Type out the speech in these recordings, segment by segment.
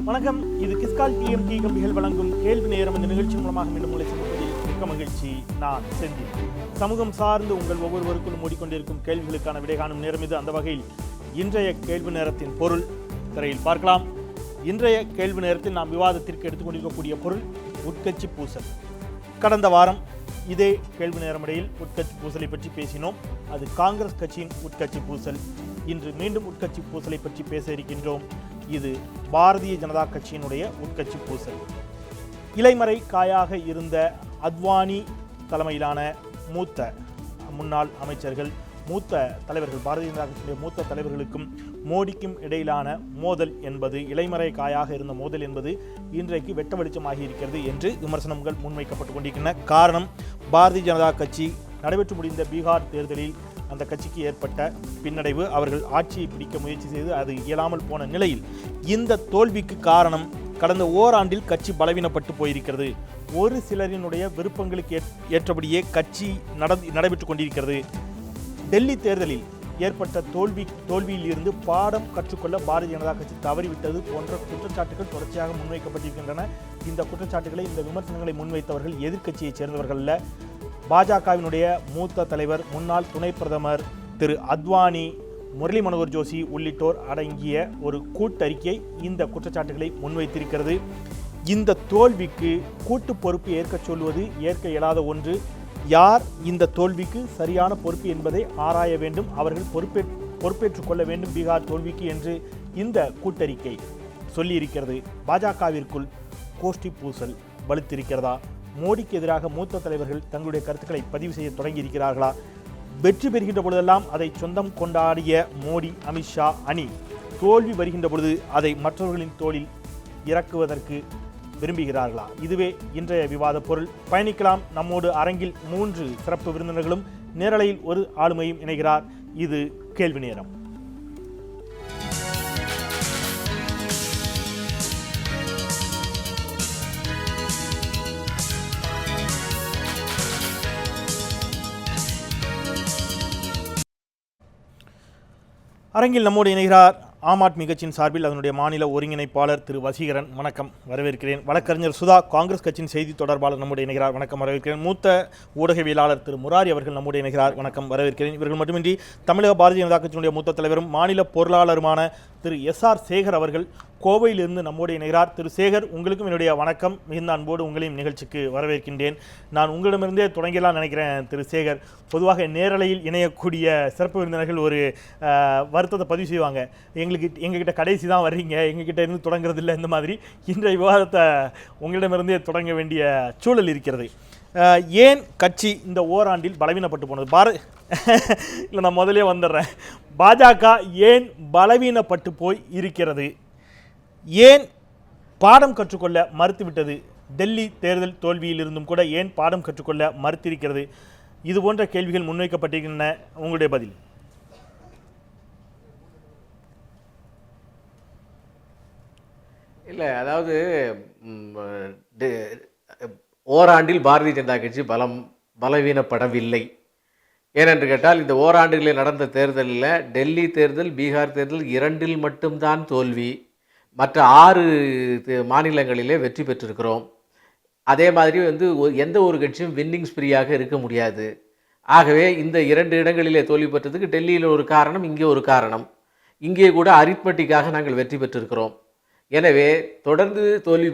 வணக்கம். இது கிஸ்கால் டிஎம்டி கம்பிகள் வழங்கும் கேள்வி நேரம். இந்த நிகழ்ச்சி மூலமாக மீண்டும் உங்களை சந்திப்பதில் மிக்க மகிழ்ச்சி. நான் செந்தில். சமூகம் சார்ந்து உங்கள் ஒவ்வொருவருக்கும் மூடிக்கொண்டிருக்கும் கேள்விகளுக்கான விடை காணும் நேரம் இது. அந்த வகையில் இன்றைய கேள்வி நேரத்தின் பொருள் திரையில் பார்க்கலாம். இன்றைய கேள்வி நேரத்தில் நாம் விவாதத்திற்கு எடுத்துக்கொண்டிருக்கக்கூடிய பொருள் உட்கட்சி பூசல். கடந்த வாரம் இதே கேள்வி நேரமிடையில் உட்கட்சி பூசலை பற்றி பேசினோம். அது காங்கிரஸ் கட்சியின் உட்கட்சி பூசல். இன்று மீண்டும் உட்கட்சி பூசலை பற்றி பேச இருக்கின்றோம். இது பாரதிய ஜனதா கட்சியினுடைய உட்கட்சி பூசல். இலைமறை காயாக இருந்த அத்வானி தலைமையிலான மூத்த முன்னாள் அமைச்சர்கள், மூத்த தலைவர்கள், பாரதிய ஜனதா கட்சியினுடைய மூத்த தலைவர்களுக்கும் மோடிக்கும் இடையிலான மோதல் என்பது, இலைமறை காயாக இருந்த மோதல் என்பது இன்றைக்கு வெட்ட வெளிச்சமாகி இருக்கிறது என்று விமர்சனங்கள் முன்வைக்கப்பட்டு கொண்டிருக்கின்றன. காரணம், பாரதிய ஜனதா கட்சி நடைபெற்று முடிந்த பீகார் தேர்தலில் அந்த கட்சிக்கு ஏற்பட்ட பின்னடைவு. அவர்கள் ஆட்சியை பிடிக்க முயற்சி செய்து அது இயலாமல் போன நிலையில் இந்த தோல்விக்கு காரணம் கடந்த ஓராண்டில் கட்சி பலவீனப்பட்டு போயிருக்கிறது. ஒரு சிலரினுடைய விருப்பங்களுக்கு ஏற்றபடியே கட்சி நடைபெற்று கொண்டிருக்கிறது. டெல்லி தேர்தலில் ஏற்பட்ட தோல்வியில் இருந்து பாடம் கற்றுக்கொள்ள பாரதிய ஜனதா கட்சி தவறிவிட்டது போன்ற குற்றச்சாட்டுகள் தொடர்ச்சியாக முன்வைக்கப்பட்டிருக்கின்றன. இந்த குற்றச்சாட்டுகளை, இந்த விமர்சனங்களை முன்வைத்தவர்கள் எதிர்க்கட்சியைச் சேர்ந்தவர்கள் அல்ல. பாஜகவினுடைய மூத்த தலைவர், முன்னாள் துணை பிரதமர் திரு அத்வானி, முரளி மனோகர் ஜோஷி உள்ளிட்டோர் அடங்கிய ஒரு கூட்டறிக்கை இந்த குற்றச்சாட்டுகளை முன்வைத்திருக்கிறது. இந்த தோல்விக்கு கூட்டு பொறுப்பு ஏற்கச் சொல்வது ஏற்க இயலாத ஒன்று. யார் இந்த தோல்விக்கு சரியான பொறுப்பு என்பதை ஆராய வேண்டும். அவர்கள் பொறுப்பேற்றுக் கொள்ள வேண்டும் பீகார் தோல்விக்கு என்று இந்த கூட்டறிக்கை சொல்லியிருக்கிறது. பாஜகவிற்குள் கோஷ்டி பூசல் வலுத்திருக்கிறதா? மோடிக்கு எதிராக மூத்த தலைவர்கள் தங்களுடைய கருத்துக்களை பதிவு செய்ய தொடங்கி இருக்கிறார்களா? வெற்றி பெறுகின்ற பொழுதெல்லாம் அதை சொந்தம் கொண்டாடிய மோடி, அமித்ஷா அணி தோல்வி வருகின்ற பொழுது அதை மற்றவர்களின் தோளில் இறக்குவதற்கு விரும்புகிறார்களா? இதுவே இன்றைய விவாத பொருள். பயணிக்கலாம். நம்மோடு அரங்கில் 3 சிறப்பு விருந்தினர்களும் நேரலையில் ஒரு ஆளுமையும் இணைகிறார். இது கேள்வி நேரம். அரங்கில் நம்மோடு இணைகிறார் ஆம் ஆத்மி கட்சியின் சார்பில் அதனுடைய மாநில ஒருங்கிணைப்பாளர் திரு வசீகரன். வணக்கம், வரவேற்கிறேன். வழக்கறிஞர் சுதா, காங்கிரஸ் கட்சியின் செய்தி தொடர்பாளர் நம்முடைய இணைகிறார். வணக்கம், வரவேற்கிறேன். மூத்த ஊடகவியலாளர் திரு முராரி அவர்கள் நம்முடைய இணைகிறார். வணக்கம், வரவேற்கிறேன். இவர்கள் மட்டுமின்றி தமிழக பாரதிய ஜனதா கட்சியினுடைய மூத்த தலைவரும் மாநில பொருளாளருமான திரு எஸ்ஆர் சேகர் அவர்கள் கோவையிலிருந்து நம்மோடு இணைகிறார். திரு சேகர், உங்களுக்கும் என்னுடைய வணக்கம். மிகுந்த அன்போடு உங்களையும் நிகழ்ச்சிக்கு வரவேற்கின்றேன். நான் உங்களிடமிருந்தே தொடங்கலாம் நினைக்கிறேன். திரு சேகர், பொதுவாக நேரலையில் இணையக்கூடிய சிறப்பு விருந்தினர்கள் ஒரு வருத்தத்தை பதிவு செய்வாங்க. எங்ககிட்ட கடைசி தான் வர்றீங்க, எங்ககிட்ட இருந்து தொடங்குறது இல்லை. இந்த மாதிரி இன்றைய விவாதத்தை உங்களிடமிருந்தே தொடங்க வேண்டிய சூழல் இருக்கிறது. ஏன் கட்சி இந்த ஓராண்டில் பலவீனப்பட்டு போனது? இல்லை, நான் முதலே வந்துடுறேன். பாஜக ஏன் பலவீனப்பட்டு போய் இருக்கிறது? ஏன் பாடம் கற்றுக்கொள்ள மறுத்துவிட்டது? டெல்லி தேர்தல் தோல்வியில் இருந்தும் கூட ஏன் பாடம் கற்றுக்கொள்ள மறுத்திருக்கிறது? இது போன்ற கேள்விகள் முன்வைக்கப்பட்டிருக்கின்றன. உங்களுடைய பதில்? இல்லை, அதாவது ஓராண்டில் பாரதிய ஜனதா கட்சி பலவீனப்படவில்லை. ஏனென்று கேட்டால், இந்த ஓராண்டுகளில் நடந்த தேர்தலில் டெல்லி தேர்தல், பீகார் தேர்தல் 2இல் மட்டும்தான் தோல்வி. மற்ற 6 மாநிலங்களிலே வெற்றி பெற்றிருக்கிறோம். அதே மாதிரி எந்த ஒரு கட்சியும் வின்னிங் ஸ்ப்ரீயாக இருக்க முடியாது. ஆகவே இந்த 2 இடங்களிலே தோல்வி பெற்றதுக்கு டெல்லியில் ஒரு காரணம், இங்கே ஒரு காரணம். இங்கே கூட அரித்மெட்டிக்காக நாங்கள் வெற்றி பெற்றிருக்கிறோம். எனவே தொடர்ந்து தோல்வி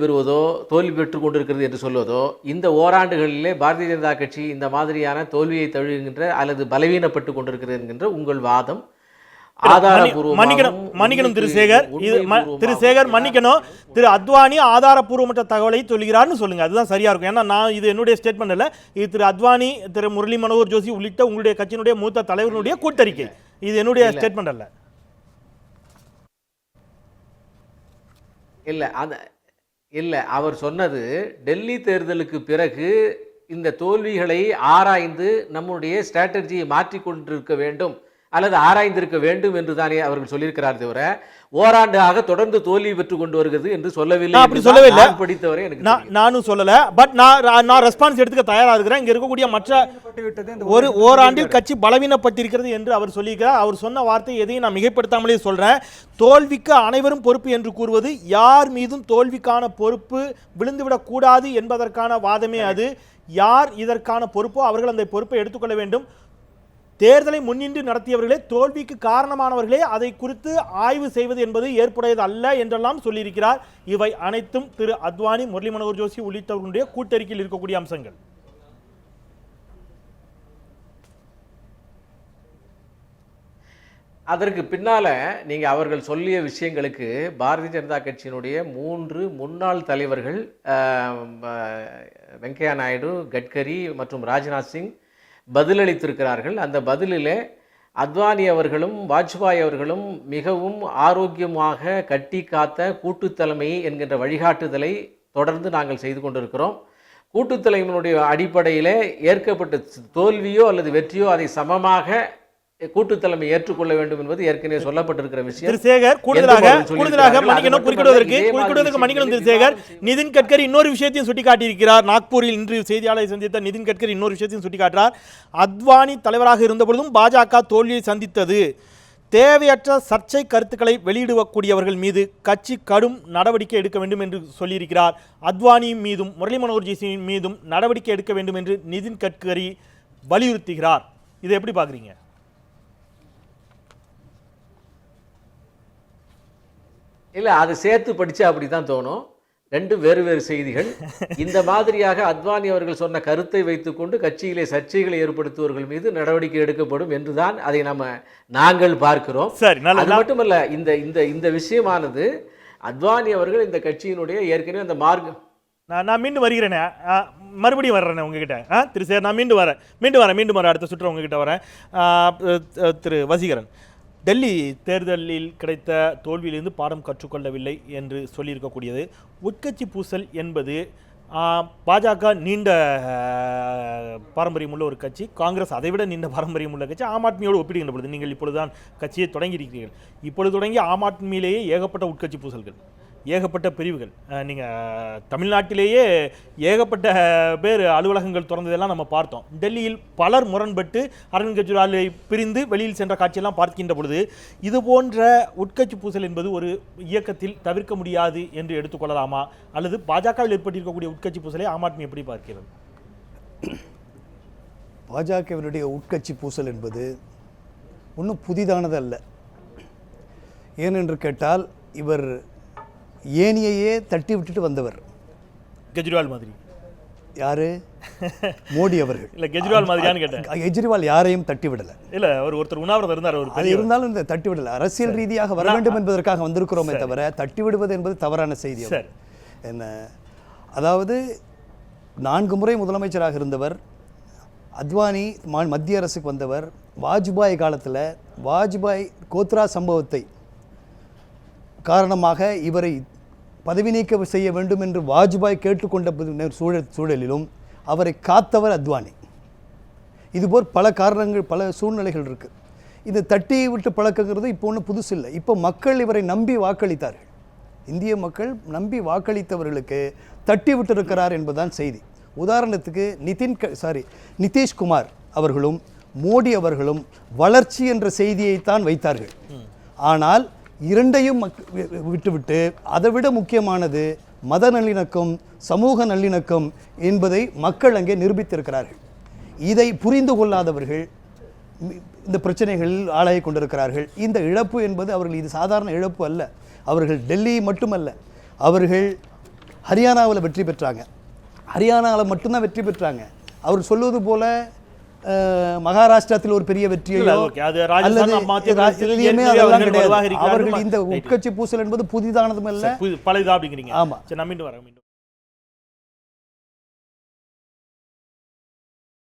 பெற்று கொண்டிருக்கிறது என்று சொல்வதோ, இந்த ஓராண்டுகளிலே பாரதிய ஜனதா கட்சி இந்த மாதிரியான தோல்வியை தழுவுகின்ற அல்லது பலவீனப்பட்டு கொண்டிருக்கிறது என்கின்ற உங்கள் வாதம் மன்னிக்கணும் திரு சேகர். திரு சேகர் மன்னிக்கணும். திரு அத்வானி ஆதாரப்பூர்வமற்ற தகவலை சொல்கிறார்னு சொல்லுங்க, அதுதான் சரியா இருக்கும். ஏன்னா நான் இது என்னுடைய ஸ்டேட்மெண்ட் இல்லை. இது திரு அத்வானி, திரு முரளி மனோகர் ஜோஷி உள்ளிட்ட உங்களுடைய கட்சியினுடைய மூத்த தலைவர்களுடைய கூட்டறிக்கை. இது என்னுடைய ஸ்டேட்மெண்ட் அல்ல. இல்லை, அவர் சொன்னது டெல்லி தேர்தலுக்கு பிறகு இந்த தோல்விகளை ஆராய்ந்து நம்முடைய ஸ்ட்ராட்டஜியை மாற்றிக்கொண்டிருக்க வேண்டும். அல்லது ஆராய்ந்திருக்க வேண்டும் என்று தானே அவர்கள் சொல்லியிருக்கிறார் தவிர ஓராண்டாக தொடர்ந்து தோல்வி பெற்று கொண்டு வருகிறது என்று சொல்லவில்லை. அப்படி சொல்லவே இல்லை. படித்தவரை நானும் சொல்லல. பட் நான் ரெஸ்பான்ஸ் எடுத்துக்க தயாரா இருக்கிறேன். இங்க இருக்கக்கூடிய மற்ற ஓராண்டில் கட்சி பலவீனப்பட்டிருக்கிறது என்று அவர் சொல்லியிருக்கிறார். அவர் சொன்ன வார்த்தை எதையும் நான் மிகைப்படுத்தாமலே சொல்றேன். தோல்விக்கு அனைவரும் பொறுப்பு என்று கூறுவது யார் மீதும் தோல்விக்கான பொறுப்பு விழுந்துவிடக் கூடாது என்பதற்கான வாதமே அது. யார் இதற்கான பொறுப்போ அவர்கள் அந்த பொறுப்பை எடுத்துக்கொள்ள வேண்டும். தேர்தலை முன்னின்று நடத்தியவர்களே தோல்விக்கு காரணமானவர்களே அதை குறித்து ஆய்வு செய்வது என்பது ஏற்புடையது அல்ல என்றெல்லாம் சொல்லியிருக்கிறார். இவை அனைத்தும் திரு அத்வானி, முரளி மனோகர் ஜோஷி உள்ளிட்டவர்களுடைய கூட்டறிக்கையில் இருக்கக்கூடிய அம்சங்கள். அதற்கு பின்னால நீங்க அவர்கள் சொல்லிய விஷயங்களுக்கு பாரதிய ஜனதா கட்சியினுடைய 3 முன்னாள் தலைவர்கள் வெங்கையா நாயுடு, கட்கரி மற்றும் ராஜ்நாத் சிங் பதிலளித்திருக்கிறார்கள். அந்த பதிலிலே அத்வானி அவர்களும் வாஜ்பாய் அவர்களும் மிகவும் ஆரோக்கியமாக கட்டி காத்த கூட்டுத்தலைமை என்கின்ற வழிகாட்டுதலை தொடர்ந்து நாங்கள் செய்து கொண்டிருக்கிறோம். கூட்டுத்தலைமையினுடைய அடிப்படையிலே ஏற்கப்பட்ட தோல்வியோ அல்லது வெற்றியோ அதை சமமாக கூட்டுத்தலைமை ஏற்றுக்கொள்ள வேண்டும் என்பது ஏற்கனவே சொல்லப்பட்டிருக்கிற விஷயம். கூடுதலாக மணிகளும் திரு சேகர், நிதின் கட்கரி இன்னொரு விஷயத்தையும் சுட்டிக்காட்டியிருக்கிறார். நாக்பூரில் இன்று செய்தியாளரை சந்தித்த நிதின் கட்கரி இன்னொரு விஷயத்தையும் சுட்டிக்காட்டுறார். அத்வானி தலைவராக இருந்த பொழுதும் பாஜக தோல்வியை சந்தித்தது. தேவையற்ற சர்ச்சை கருத்துக்களை வெளியிடக்கூடியவர்கள் மீது கட்சி கடும் நடவடிக்கை எடுக்க வேண்டும் என்று சொல்லியிருக்கிறார். அத்வானியின் மீதும் முரளி மனோகர் ஜோஷியின் மீதும் நடவடிக்கை எடுக்க வேண்டும் என்று நிதின் கட்கரி வலியுறுத்துகிறார். இதை எப்படி பார்க்குறீங்க? இல்லை, அது சேர்த்து படித்தா அப்படி தான் தோணும். ரெண்டும் வேறு வேறு செய்திகள். இந்த மாதிரியாக அத்வானி அவர்கள் சொன்ன கருத்தை வைத்துக்கொண்டு கட்சியிலே சர்ச்சைகளை ஏற்படுத்துவர்கள் மீது நடவடிக்கை எடுக்கப்படும் என்றுதான் அதை நாங்கள் பார்க்கிறோம். அது மட்டுமல்ல, இந்த இந்த இந்த விஷயமானது அத்வானி அவர்கள் இந்த கட்சியினுடைய ஏற்கனவே அந்த மார்க்கம். நான் மீண்டும் வருகிறேனே, மறுபடியும் வர்றேன் உங்ககிட்ட. திரு சார், நான் மீண்டும் வரேன் அடுத்த சுற்று உங்ககிட்ட வரேன். திரு வசீகரன், டெல்லி தேர்தலில் கிடைத்த தோல்வியிலிருந்து பாடம் கற்றுக்கொள்ளவில்லை என்று சொல்லியிருக்கக்கூடியது உட்கட்சி பூசல் என்பது பாஜக நீண்ட பாரம்பரியம் உள்ள ஒரு கட்சி, காங்கிரஸ் அதைவிட நீண்ட பாரம்பரியம் உள்ள கட்சி. ஆம் ஆத்மியோடு ஒப்பிடுகின்ற பொழுது நீங்கள் இப்பொழுதுதான் கட்சியை தொடங்கியிருக்கிறீர்கள். இப்பொழுது தொடங்கி ஆம் ஆத்மியிலேயே ஏகப்பட்ட உட்கட்சி பூசல்கள், ஏகப்பட்ட பிரிவுகள். நீங்கள் தமிழ்நாட்டிலேயே ஏகப்பட்ட பேர் அலுவலகங்கள் திறந்ததெல்லாம் நம்ம பார்த்தோம். டெல்லியில் பலர் முரண்பட்டு அரவிந்த் கெஜ்ரிவாலை பிரிந்து வெளியில் சென்ற காட்சியெல்லாம் பார்க்கின்ற பொழுது இது போன்ற உட்கட்சி பூசல் என்பது ஒரு இயக்கத்தில் தவிர்க்க முடியாது என்று எடுத்துக்கொள்ளலாமா, அல்லது பாஜகவில் ஏற்பட்டிருக்கக்கூடிய உட்கட்சி பூசலை ஆம் ஆத்மி எப்படி பார்க்கிறது? பாஜகவினுடைய உட்கட்சி பூசல் என்பது ஒன்றும் புதிதானது அல்ல. ஏனென்று கேட்டால் இவர் ஏனியையே தட்டி விட்டுட்டு வந்தவர். கெஜ்ரிவால் மாதிரி யாரு? மோடி அவர்கள். இல்ல கெஜ்ரிவால் மாதிரியான்னு கேட்டேன். கெஜ்ரிவால் யாரையும் தட்டி விடல. இல்ல ஒருத்தர் உண்ணாவிரதம் இருந்தார். அது இருந்தாலும் இந்த தட்டி விடல. அரசியல் ரீதியாக வர வேண்டும் என்பதற்காக வந்திருக்கிறோமே தவிர தட்டி விடுவது என்பது தவறான செய்தி. என்ன, அதாவது 4 முறை முதலமைச்சராக இருந்தவர் அத்வானி, மத்திய அரசுக்கு வந்தவர். வாஜ்பாய் காலத்தில் வாஜ்பாய் கோத்ரா சம்பவத்தை காரணமாக இவரை பதவி நீக்க செய்ய வேண்டும் என்று வாஜ்பாய் கேட்டுக்கொண்ட சூழலிலும் அவரை காத்தவர் அத்வானி. இதுபோல் பல காரணங்கள், பல சூழ்நிலைகள் இருக்குது. இது தட்டி விட்டு பழக்கங்கிறது இப்போ ஒன்றும் புதுசு இல்லை. இப்போ மக்கள் இவரை நம்பி வாக்களித்தார்கள். இந்திய மக்கள் நம்பி வாக்களித்தவர்களுக்கு தட்டி விட்டிருக்கிறார் என்பதுதான் செய்தி. உதாரணத்துக்கு நிதிஷ்குமார் அவர்களும் மோடி அவர்களும் வளர்ச்சி என்ற செய்தியைத்தான் வைத்தார்கள். ஆனால் இரண்டையும் விட்டுவிட்டு அதைவிட முக்கியமானது மத நல்லிணக்கம், சமூக நல்லிணக்கம் என்பதை மக்கள் அங்கே நிரூபித்திருக்கிறார்கள். இதை புரிந்து கொள்ளாதவர்கள் இந்த பிரச்சனைகளில் ஆளாகி கொண்டிருக்கிறார்கள். இந்த இழப்பு என்பது அவர்கள் இது சாதாரண இழப்பு அல்ல. அவர்கள் டெல்லி மட்டுமல்ல, அவர்கள் ஹரியானாவில் வெற்றி பெற்றாங்க. ஹரியானாவில் மட்டும்தான் வெற்றி பெற்றாங்க. அவர் சொல்வது போல மகாராஷ்டிரத்தில் ஒரு பெரிய வெற்றியோ அவர்கள் இந்த உட்கட்சி பூசல் என்பது புதிதானதும் அல்ல, பழையதா அப்படிங்கிறீங்க. ஆமா. நான் மீண்டும் வரேன்.